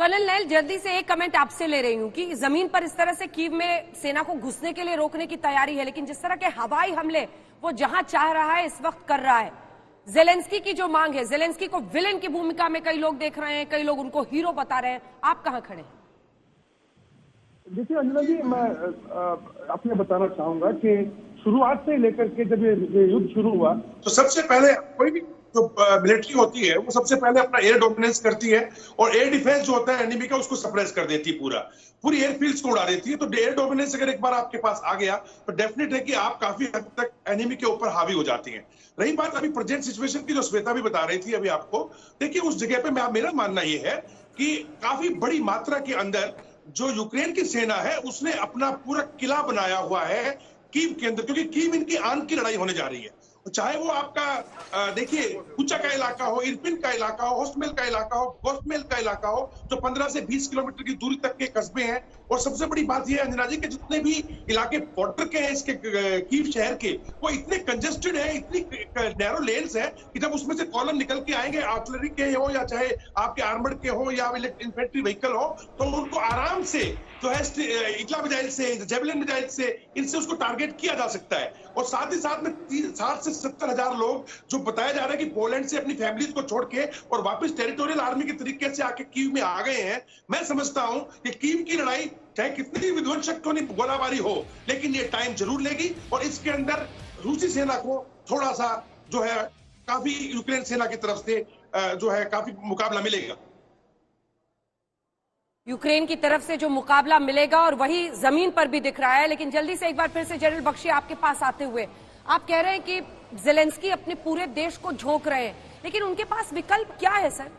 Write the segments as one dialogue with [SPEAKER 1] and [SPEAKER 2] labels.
[SPEAKER 1] Colonel nail, जल्दी से एक कमेंट आपसे ले रही हूं कि जमीन पर इस तरह से कीव में सेना को घुसने के लिए रोकने की तैयारी है, लेकिन जिस तरह के हवाई हमले वो जहां चाह रहा है इस वक्त कर रहा है। जेलेंस्की की जो मांग है, जेलेंस्की को विलेन की भूमिका में कई लोग देख रहे हैं, कई लोग उनको हीरो बता रहे हैं। आप कहां खड़े हैं?
[SPEAKER 2] देखिए अंजना जी, मैं आपने बताना चाहूंगा कि शुरुआत से लेकर के जब ये युद्ध शुरू हुआ
[SPEAKER 3] तो सबसे पहले कोई भी जो मिलिट्री होती है वो सबसे पहले अपना एयर डोमिनेंस करती है और एयर डिफेंस जो होता है एनिमी का उसको सप्रेस कर देती है, पूरी एयरफील्ड्स को उड़ा देती है। तो एयर डोमिनेंस अगर एक बार आपके पास आ गया तो डेफिनेट है कि आप काफी हद तक एनिमी के ऊपर हावी हो जाती हैं। रही बात अभी प्रेजेंट सिचुएशन की, जो श्वेता भी बता रही थी अभी आपको, देखिए उस जगह पे मेरा मानना ये है कि काफी बड़ी मात्रा के अंदर जो यूक्रेन की सेना है उसने अपना पूरा किला बनाया हुआ है कीव के अंदर, क्योंकि कीव इनकी आन की लड़ाई होने जा रही है। चाहे वो आपका देखिए कुचा का इलाका हो, इरपिन का इलाका हो, होस्टमेल का इलाका हो, गोस्टमेल का इलाका हो, जो 15 से 20 किलोमीटर की दूरी तक के कस्बे हैं। और सबसे बड़ी बात यह है अंजना जी कि जितने भी इलाके बॉर्डर के हैं इसके कीव शहर के, वो इतने कंजेस्टेड है, इतनी नैरो लेन्स है कि जब उसमें से कॉलम निकल के आएंगे, आर्टिलरी के हो या चाहे आपके आर्मर्ड के हो या इन्फेंट्री व्हीकल हो, तो उनको आराम से जो है इटला मिसाइल से, जेवलिन मिसाइल से, इनसे उसको टारगेट किया जा सकता है। और साथ ही साथ में 60 से 70 हजार लोग जो बताया जा रहा है कि पोलैंड से अपनी फैमिलीज को छोड़ के और वापस टेरिटोरियल आर्मी के तरीके से आके कीव में आ गए हैं। मैं समझता हूं कि कीव की लड़ाई चाहे कितनी विध्वंसक गोलाबारी हो, लेकिन ये टाइम जरूर लेगी और इसके अंदर रूसी सेना को थोड़ा सा जो है काफी यूक्रेन सेना की तरफ से जो है काफी मुकाबला मिलेगा।
[SPEAKER 1] यूक्रेन की तरफ से जो मुकाबला मिलेगा और वही जमीन पर भी दिख रहा है। लेकिन जल्दी से एक बार फिर से जनरल बख्शी आपके पास आते हुए, आप कह रहे हैं कि जेलेंस्की अपने पूरे देश को झोंक रहे हैं, लेकिन उनके पास विकल्प क्या है सर?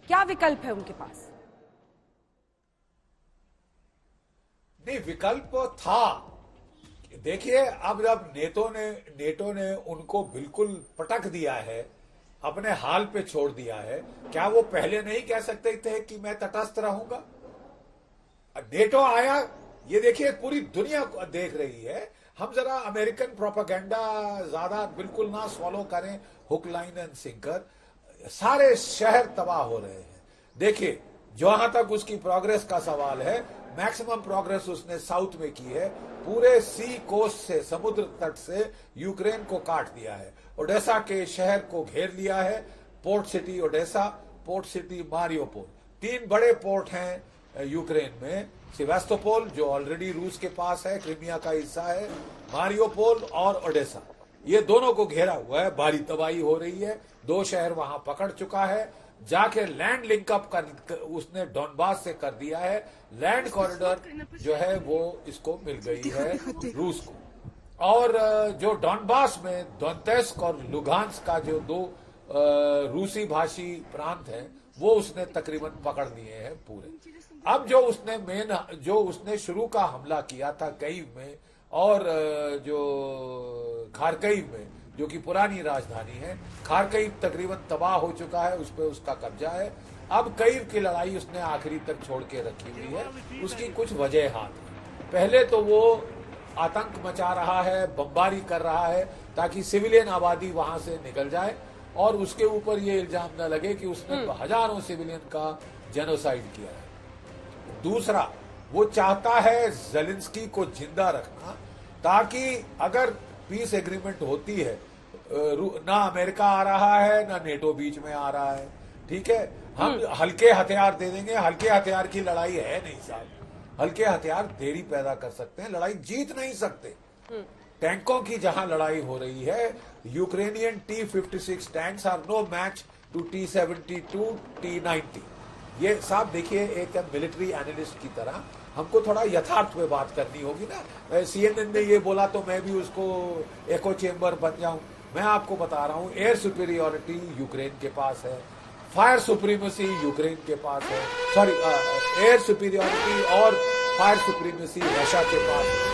[SPEAKER 1] क्या विकल्प है उनके पास?
[SPEAKER 4] नहीं, विकल्प था। देखिए, अब जब नेटो ने उनको बिल्कुल पटक दिया है, अपने हाल पे छोड़ दिया है, क्या वो पहले नहीं कह सकते थे कि मैं तटस्थ रहूंगा? नेटो आया, ये देखिए पूरी दुनिया देख रही है। हम जरा अमेरिकन प्रोपेगेंडा ज्यादा बिल्कुल ना फॉलो करें, हुक लाइन एंड सिंकर। सारे शहर तबाह हो रहे हैं। देखिए, जहां तक उसकी प्रोग्रेस का सवाल है, मैक्सिमम प्रोग्रेस उसने साउथ में की है। पूरे सी कोस्ट से, समुद्र तट से यूक्रेन को काट दिया है। ओडेसा के शहर को घेर लिया है। Port city Odesa, port city Mariupol, 3 बड़े पोर्ट हैं यूक्रेन में। सेवास्तोपोल जो ऑलरेडी रूस के पास है, क्रीमिया का हिस्सा है, मारियोपोल और ओडेसा, ये दोनों को घेरा हुआ है। भारी तबाही हो रही है। 2 शहर वहां पकड़ चुका है। जाके लैंड लिंकअप कर उसने डॉनबास से कर दिया है। लैंड कॉरिडोर जो है वो इसको मिल गई है रूस को। और जो डॉनबास में दोनेत्स्क और लुगांस्क का जो 2 रूसी भाषी प्रांत हैं, वो उसने तकरीबन पकड़ लिए हैं पूरे। अब जो उसने शुरू का हमला किया था कीव में और जो खारकीव में, जो कि पुरानी राजधानी है, खारकीव तकरीबन तबाह हो चुका है, उस पर उसका कब्जा है। अब कीव की लड़ाई उसने आखिरी तक छोड़ के रखी हुई है। उसकी कुछ वजह हाथ है। पहले तो वो आतंक मचा रहा है, बमबारी कर रहा है ताकि सिविलियन आबादी वहां से निकल जाए और उसके ऊपर ये इल्जाम न लगे कि उसने हजारों सिविलियन का जेनोसाइड किया है। दूसरा, वो चाहता है जेलेंस्की को जिंदा रखना, ताकि अगर पीस एग्रीमेंट होती है, ना अमेरिका आ रहा है ना नेटो बीच में आ रहा है, ठीक है, हम हल्के हथियार दे देंगे। हल्के हथियार की लड़ाई है नहीं साहब। हल्के हथियार देरी पैदा कर सकते हैं, लड़ाई जीत नहीं सकते। टैंकों की जहां लड़ाई हो रही है, Ukrainian T-56 tanks are no match to T-72, T-90। ये साहब देखिए, एक मिलिट्री एनालिस्ट की तरह हमको थोड़ा यथार्थ में बात करनी होगी ना। CNN ने ये बोला तो मैं भी उसको एको चेम्बर बन जाऊं? मैं आपको बता रहा हूं, एयर सुपीरियोरिटी यूक्रेन के पास है, फायर सुप्रीमेसी यूक्रेन के पास है, सॉरी, एयर सुपीरियोरिटी और फायर सुप्रीमेसी रशिया के पास है।